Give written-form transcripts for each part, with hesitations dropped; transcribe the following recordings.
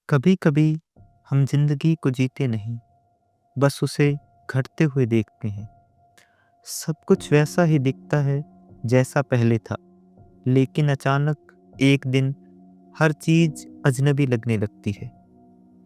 कभी कभी हम जिंदगी को जीते नहीं, बस उसे घटते हुए देखते हैं। सब कुछ वैसा ही दिखता है जैसा पहले था, लेकिन अचानक एक दिन हर चीज अजनबी लगने लगती है,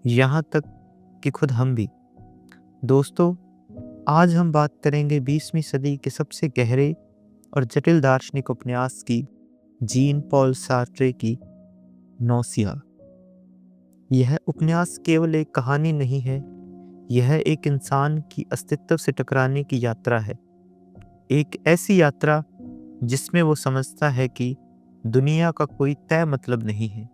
यहाँ तक कि खुद हम भी। दोस्तों, आज हम बात करेंगे 20वीं सदी के सबसे गहरे और जटिल दार्शनिक उपन्यास की, जीन पॉल सार्त्रे की नौसिया। यह उपन्यास केवल एक कहानी नहीं है, यह एक इंसान की अस्तित्व से टकराने की यात्रा है। एक ऐसी यात्रा जिसमें वो समझता है कि दुनिया का कोई तय मतलब नहीं है,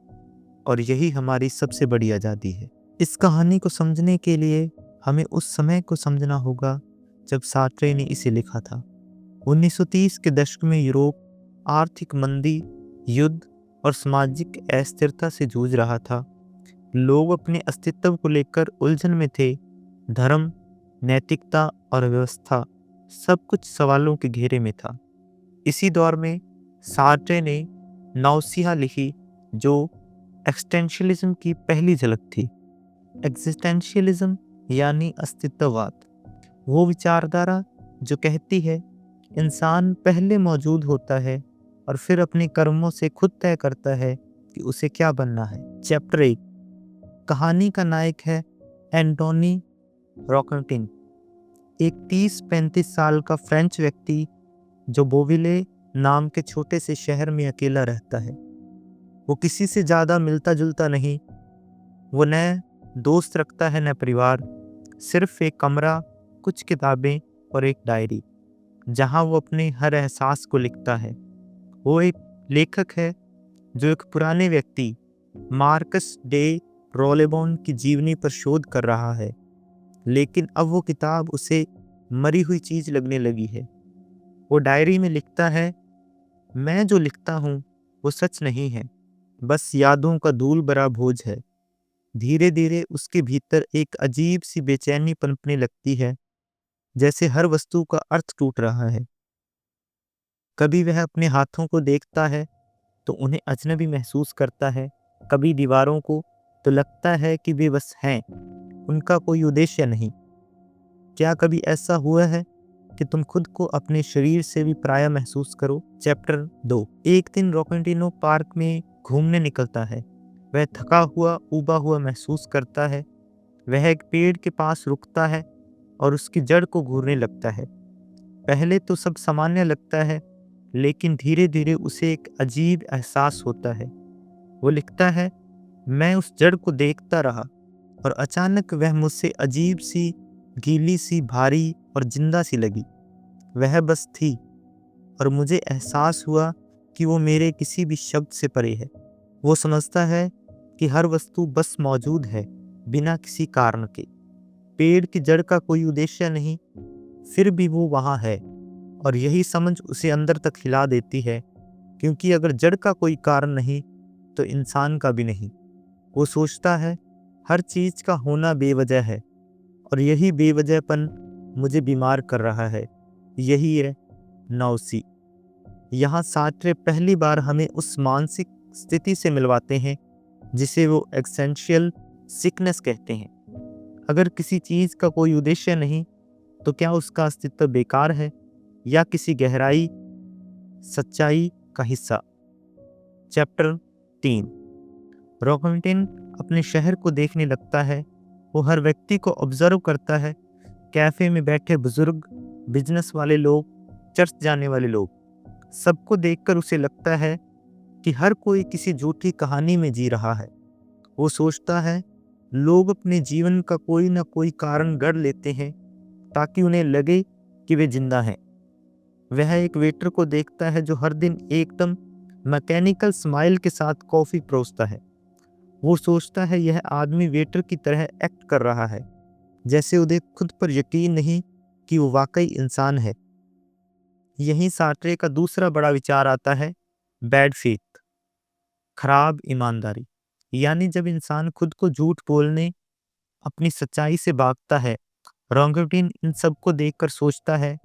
और यही हमारी सबसे बड़ी आज़ादी है। इस कहानी को समझने के लिए हमें उस समय को समझना होगा जब सार्त्रे ने इसे लिखा था। 1930 के दशक में यूरोप आर्थिक मंदी, युद्ध और सामाजिक अस्थिरता से जूझ रहा था। लोग अपने अस्तित्व को लेकर उलझन में थे। धर्म, नैतिकता और व्यवस्था, सब कुछ सवालों के घेरे में था। इसी दौर में सार्त्रे ने नौसिया लिखी, जो एक्सटेंशियलिज्म की पहली झलक थी। एक्जिस्टेंशियलिज्म यानी अस्तित्ववाद, वो विचारधारा जो कहती है इंसान पहले मौजूद होता है और फिर अपने कर्मों से खुद तय करता है कि उसे क्या बनना है। चैप्टर 1। कहानी का नायक है एंटोनी रॉकटिन, एक 30-35 साल का फ्रेंच व्यक्ति जो बोविले नाम के छोटे से शहर में अकेला रहता है। वो किसी से ज़्यादा मिलता जुलता नहीं। वो न दोस्त रखता है न परिवार, सिर्फ एक कमरा, कुछ किताबें और एक डायरी जहाँ वो अपने हर एहसास को लिखता है। वो एक लेखक है जो एक पुराने व्यक्ति मार्कस डे रोलेबोन की जीवनी पर शोध कर रहा है, लेकिन अब वो किताब उसे मरी हुई चीज लगने लगी है। वो डायरी में लिखता है, मैं जो लिखता हूँ वो सच नहीं है, बस यादों का धूल भरा बोझ है। धीरे धीरे उसके भीतर एक अजीब सी बेचैनी पनपने लगती है, जैसे हर वस्तु का अर्थ टूट रहा है। कभी वह अपने हाथों को देखता है तो उन्हें अजनबी महसूस करता है, कभी दीवारों को तो लगता है कि वे बस हैं, उनका कोई उद्देश्य नहीं। क्या कभी ऐसा हुआ है कि तुम खुद को अपने शरीर से भी पराया महसूस करो? चैप्टर 2। एक दिन रोकेंटिनो पार्क में घूमने निकलता है। वह थका हुआ, ऊबा हुआ महसूस करता है। वह एक पेड़ के पास रुकता है और उसकी जड़ को घूरने लगता है। पहले तो सब सामान्य लगता है, लेकिन धीरे धीरे उसे एक अजीब एहसास होता है। वो लिखता है, मैं उस जड़ को देखता रहा और अचानक वह मुझसे अजीब सी, गीली सी, भारी और जिंदा सी लगी। वह बस थी और मुझे एहसास हुआ कि वो मेरे किसी भी शब्द से परे है। वो समझता है कि हर वस्तु बस मौजूद है, बिना किसी कारण के। पेड़ की जड़ का कोई उद्देश्य नहीं, फिर भी वो वहाँ है, और यही समझ उसे अंदर तक हिला देती है, क्योंकि अगर जड़ का कोई कारण नहीं तो इंसान का भी नहीं। वो सोचता है, हर चीज का होना बेवजह है, और यही बेवजहपन मुझे बीमार कर रहा है। यही है नौसी। यहाँ सार्त्रे पहली बार हमें उस मानसिक स्थिति से मिलवाते हैं जिसे वो एक्सेंशियल सिकनेस कहते हैं। अगर किसी चीज का कोई उद्देश्य नहीं तो क्या उसका अस्तित्व बेकार है या किसी गहराई सच्चाई का हिस्सा? चैप्टर 3। रॉकविंटिन अपने शहर को देखने लगता है। वो हर व्यक्ति को ऑब्जर्व करता है, कैफे में बैठे बुजुर्ग, बिजनेस वाले लोग, चर्च जाने वाले लोग। सबको देखकर उसे लगता है कि हर कोई किसी झूठी कहानी में जी रहा है। वो सोचता है, लोग अपने जीवन का कोई ना कोई कारण गढ़ लेते हैं ताकि उन्हें लगे कि वे जिंदा हैं। वह एक वेटर को देखता है जो हर दिन एकदम मैकेनिकल स्माइल के साथ कॉफी परोसता है। वो सोचता है, यह आदमी वेटर की तरह एक्ट कर रहा है, जैसे उन्हें खुद पर यकीन नहीं कि वो वाकई इंसान है। यहीं सार्त्रे का दूसरा बड़ा विचार आता है, बैड फेथ, खराब ईमानदारी। यानी जब इंसान खुद को झूठ बोलने, अपनी सच्चाई से भागता है। रॉन्गटिन इन सबको देखकर सोचता है,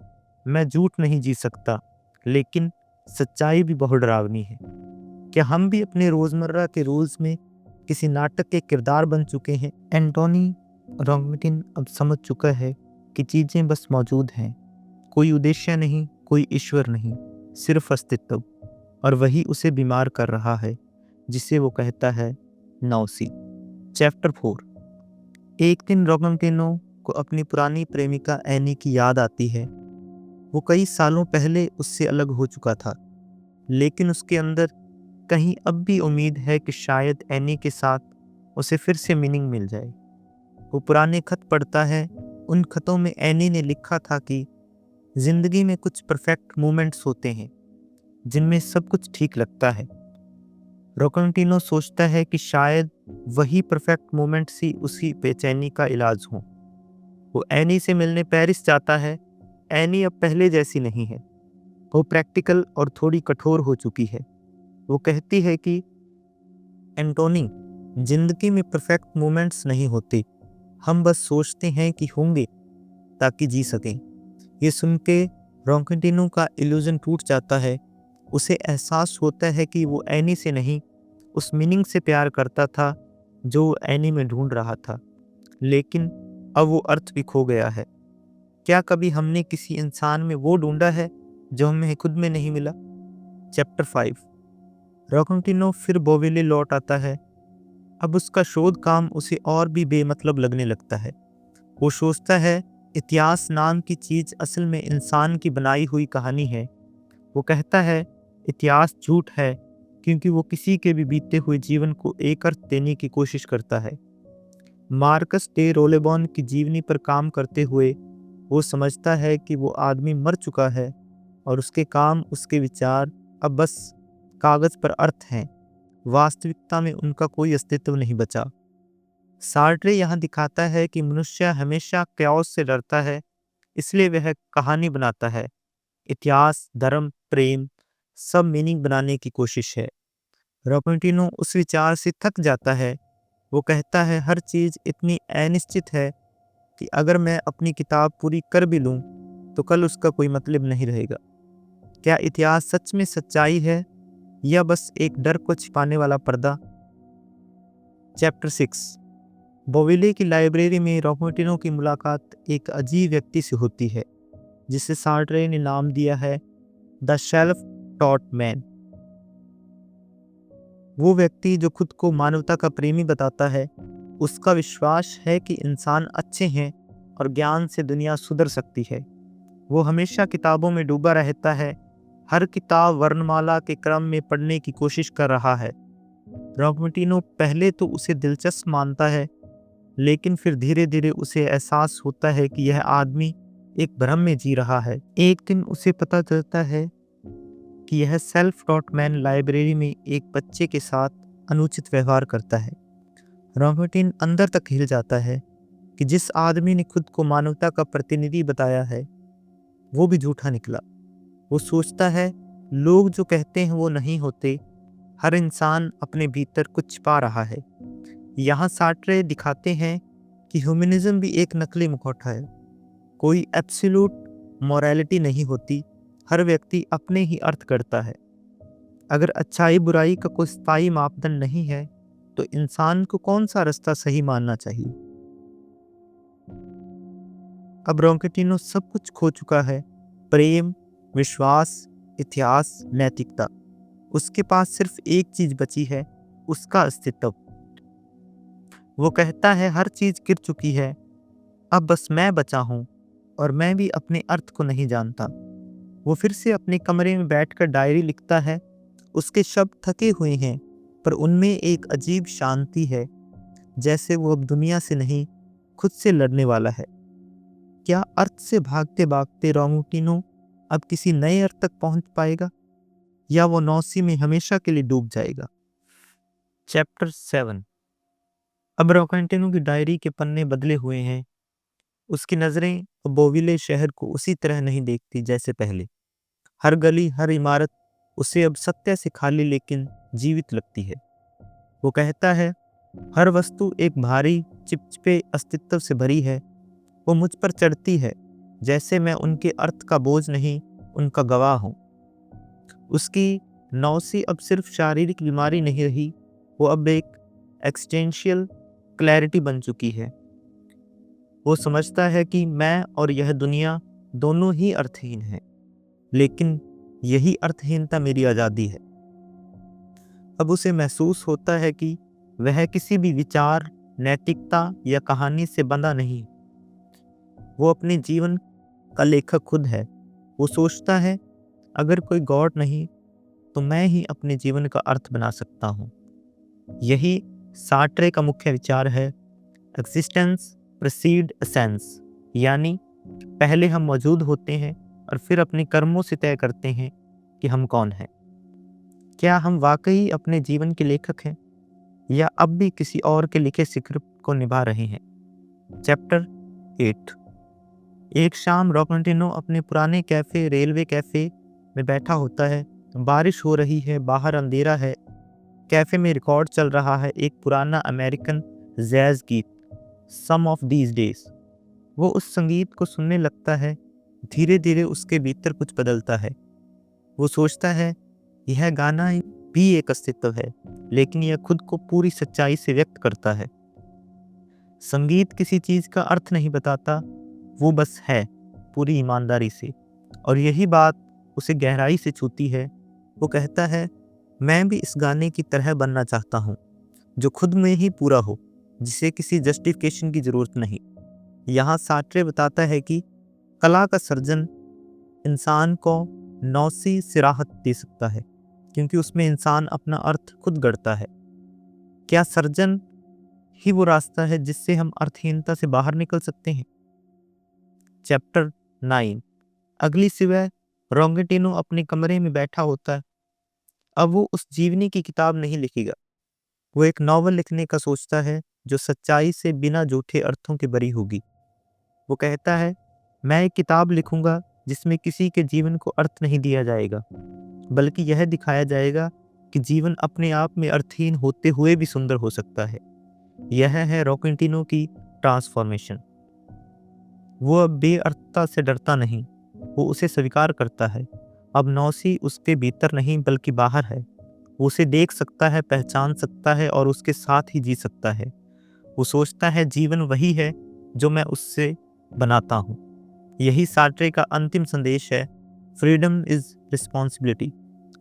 मैं झूठ नहीं जी सकता, लेकिन सच्चाई भी बहुत डरावनी है। क्या हम भी अपने रोजमर्रा के रूल्स में किसी नाटक के किरदार बन चुके हैं। एंटोनी रॉन्गटिन अब समझ चुका है कि चीज़ें बस मौजूद हैं, कोई उद्देश्य नहीं, कोई ईश्वर नहीं, सिर्फ अस्तित्व। और वही उसे बीमार कर रहा है, जिसे वो कहता है नौसी। चैप्टर 4। एक दिन रॉन्गटिनो को अपनी पुरानी प्रेमिका एनी की याद आती है। वो कई सालों पहले उससे अलग हो चुका था, लेकिन उसके अंदर कहीं अब भी उम्मीद है कि शायद एनी के साथ उसे फिर से मीनिंग मिल जाए। वो पुराने खत पढ़ता है। उन खतों में एनी ने लिखा था कि जिंदगी में कुछ परफेक्ट मोमेंट्स होते हैं जिनमें सब कुछ ठीक लगता है। रॉन्गटिनो सोचता है कि शायद वही परफेक्ट मोमेंट्स ही उसकी बेचैनी का इलाज हो। वो एनी से मिलने पेरिस जाता है। एनी अब पहले जैसी नहीं है। वो प्रैक्टिकल और थोड़ी कठोर हो चुकी है। वो कहती है कि एंटोनी, जिंदगी में परफेक्ट मोमेंट्स नहीं होते, हम बस सोचते हैं कि होंगे ताकि जी सकें। ये सुन के रॉन्गटिनो का इल्यूजन टूट जाता है। उसे एहसास होता है कि वो एनी से नहीं, उस मीनिंग से प्यार करता था जो वो एनी में ढूंढ रहा था, लेकिन अब वो अर्थ भी खो गया है। क्या कभी हमने किसी इंसान में वो ढूंढा है जो हमें खुद में नहीं मिला? चैप्टर 5। रॉन्गटिनो फिर बोवेले लौट आता है। अब उसका शोध काम उसे और भी बेमतलब लगने लगता है। वो सोचता है इतिहास नाम की चीज असल में इंसान की बनाई हुई कहानी है। वो कहता है इतिहास झूठ है क्योंकि वो किसी के भी बीते हुए जीवन को एक अर्थ देने की कोशिश करता है। मार्कस डे रोलेबॉन की जीवनी पर काम करते हुए वो समझता है कि वो आदमी मर चुका है और उसके काम, उसके विचार अब बस कागज पर अर्थ हैं। वास्तविकता में उनका कोई अस्तित्व नहीं बचा। सार्ट्रे यहाँ दिखाता है कि मनुष्य हमेशा क्याओस से डरता है, इसलिए वह कहानी बनाता है। इतिहास, धर्म, प्रेम सब मीनिंग बनाने की कोशिश है। रॉन्गटिनो उस विचार से थक जाता है। वो कहता है हर चीज इतनी अनिश्चित है कि अगर मैं अपनी किताब पूरी कर भी लूं तो कल उसका कोई मतलब नहीं रहेगा। क्या इतिहास सच में सच्चाई है या बस एक डर को छिपाने वाला पर्दा? चैप्टर 6। बोवेले की लाइब्रेरी में रॉन्गटिनो की मुलाकात एक अजीब व्यक्ति से होती है जिसे सार्ट्रे ने नाम दिया है द सेल्फ टॉट मैन। वो व्यक्ति जो खुद को मानवता का प्रेमी बताता है। उसका विश्वास है कि इंसान अच्छे हैं और ज्ञान से दुनिया सुधर सकती है। वो हमेशा किताबों में डूबा रहता है, हर किताब वर्णमाला के क्रम में पढ़ने की कोशिश कर रहा है। रॉन्गटिनो पहले तो उसे दिलचस्प मानता है, लेकिन फिर धीरे धीरे उसे एहसास होता है कि यह आदमी एक भ्रम में जी रहा है। एक दिन उसे पता चलता है कि यह सेल्फ टॉट मैन लाइब्रेरी में एक बच्चे के साथ अनुचित व्यवहार करता है। रॉन्गटिन अंदर तक हिल जाता है कि जिस आदमी ने खुद को मानवता का प्रतिनिधि बताया है वो भी झूठा निकला। वो सोचता है लोग जो कहते हैं वो नहीं होते, हर इंसान अपने भीतर कुछ पा रहा है। यहाँ सार्ट्रे दिखाते हैं कि ह्यूमनिज्म भी एक नकली मुखौटा है। कोई एब्सोल्यूट मॉरलिटी नहीं होती, हर व्यक्ति अपने ही अर्थ करता है। अगर अच्छाई बुराई का कोई स्थायी मापदंड नहीं है तो इंसान को कौन सा रास्ता सही मानना चाहिए? अब रॉन्गटिनो सब कुछ खो चुका है, प्रेम, विश्वास, इतिहास, नैतिकता। उसके पास सिर्फ एक चीज बची है, उसका अस्तित्व। वो कहता है हर चीज गिर चुकी है, अब बस मैं बचा हूं और मैं भी अपने अर्थ को नहीं जानता। वो फिर से अपने कमरे में बैठकर डायरी लिखता है। उसके शब्द थके हुए हैं पर उनमें एक अजीब शांति है, जैसे वो अब दुनिया से नहीं खुद से लड़ने वाला है। क्या अर्थ से भागते भागते रॉन्गटिनो अब किसी नए अर्थ तक पहुंच पाएगा या वो नौसी में हमेशा के लिए डूब जाएगा? चैप्टर 7। अब रॉन्गटिनो की डायरी के पन्ने बदले हुए हैं। उसकी नजरें बोवेले शहर को उसी तरह नहीं देखती जैसे पहले। हर गली, हर इमारत उसे अब सत्य से खाली लेकिन जीवित लगती है। वो कहता है हर वस्तु एक भारी चिपचिपे अस्तित्व से भरी है। वो मुझ पर चढ़ती है जैसे मैं उनके अर्थ का बोझ नहीं, उनका गवाह हूँ। उसकी नौसी अब सिर्फ शारीरिक बीमारी नहीं रही, वो अब एक एक्सटेंशियल क्लैरिटी बन चुकी है। वो समझता है कि मैं और यह दुनिया दोनों ही अर्थहीन हैं, लेकिन यही अर्थहीनता मेरी आज़ादी है। अब उसे महसूस होता है कि वह किसी भी विचार, नैतिकता या कहानी से बंधा नहीं। वो अपने जीवन का लेखक खुद है। वो सोचता है, अगर कोई गॉड नहीं तो मैं ही अपने जीवन का अर्थ बना सकता हूँ। यही सार्ट्रे का मुख्य विचार है, एक्सिस्टेंस प्रीसीड एसेंस, यानी पहले हम मौजूद होते हैं और फिर अपने कर्मों से तय करते हैं कि हम कौन हैं। क्या हम वाकई अपने जीवन के लेखक हैं या अब भी किसी और के लिखे स्क्रिप्ट को निभा रहे हैं? चैप्टर 8। एक शाम रॉकंटिनो अपने पुराने कैफे रेलवे कैफे में बैठा होता है। बारिश हो रही है, बाहर अंधेरा है। कैफे में रिकॉर्ड चल रहा है, एक पुराना अमेरिकन जैज गीत, सम ऑफ दीज डेज। वो उस संगीत को सुनने लगता है। धीरे धीरे उसके भीतर कुछ बदलता है। वो सोचता है, यह गाना भी एक अस्तित्व है, लेकिन यह खुद को पूरी सच्चाई से व्यक्त करता है। संगीत किसी चीज का अर्थ नहीं बताता, वो बस है, पूरी ईमानदारी से। और यही बात उसे गहराई से छूती है। वो कहता है, मैं भी इस गाने की तरह बनना चाहता हूँ, जो खुद में ही पूरा हो, जिसे किसी जस्टिफिकेशन की जरूरत नहीं। यहाँ सार्ट्रे बताता है कि कला का सर्जन इंसान को नौसी सिराहत दे सकता है, क्योंकि उसमें इंसान अपना अर्थ खुद गढ़ता है। क्या सर्जन ही वो रास्ता है जिससे हम अर्थहीनता से बाहर निकल सकते हैं? चैप्टर 9। अगली सुबह रोंगेटिनो अपने कमरे में बैठा होता है। अब वो उस जीवनी की किताब नहीं लिखेगा। वो एक नॉवल लिखने का सोचता है, जो सच्चाई से बिना झूठे अर्थों के भरी होगी। वो कहता है, मैं एक किताब लिखूंगा जिसमें किसी के जीवन को अर्थ नहीं दिया जाएगा, बल्कि यह दिखाया जाएगा कि जीवन अपने आप में अर्थहीन होते हुए भी सुंदर हो सकता है। यह है रोकंटिनो की ट्रांसफॉर्मेशन। वो अब बेअर्थता से डरता नहीं, वो उसे स्वीकार करता है। अब नौसी उसके भीतर नहीं बल्कि बाहर है। वो उसे देख सकता है, पहचान सकता है और उसके साथ ही जी सकता है। वो सोचता है, जीवन वही है जो मैं उससे बनाता हूँ। यही सार्ट्रे का अंतिम संदेश है, फ्रीडम इज रिस्पॉन्सिबिलिटी।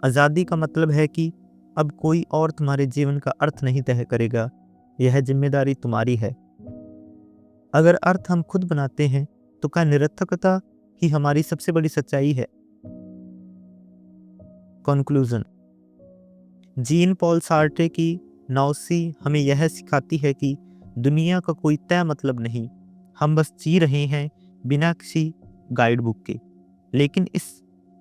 आज़ादी का मतलब है कि अब कोई और तुम्हारे जीवन का अर्थ नहीं तय करेगा, यह जिम्मेदारी तुम्हारी है। अगर अर्थ हम खुद बनाते हैं तो क्या निरर्थकता ही हमारी सबसे बड़ी सच्चाई है? कंक्लूजन। जीन पॉल सार्ट्रे की नौसी हमें यह सिखाती है कि दुनिया का कोई तय मतलब नहीं, हम बस जी रहे हैं बिना किसी गाइड बुक के। लेकिन इस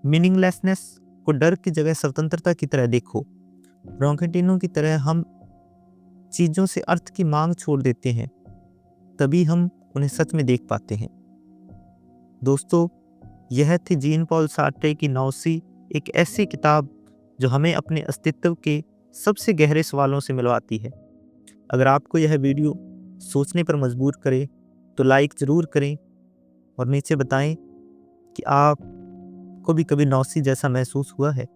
मीनिंगलेसनेस को डर की जगह स्वतंत्रता की तरह देखो। रोंगेटिनो की तरह हम चीज़ों से अर्थ की मांग छोड़ देते हैं, तभी हम उन्हें सच में देख पाते हैं। दोस्तों, यह थी जीन पॉल सार्ट्रे की नौसी, एक ऐसी किताब जो हमें अपने अस्तित्व के सबसे गहरे सवालों से मिलवाती है। अगर आपको यह वीडियो सोचने पर मजबूर करे तो लाइक ज़रूर करें और नीचे बताएं कि आपको भी कभी नौसी जैसा महसूस हुआ है।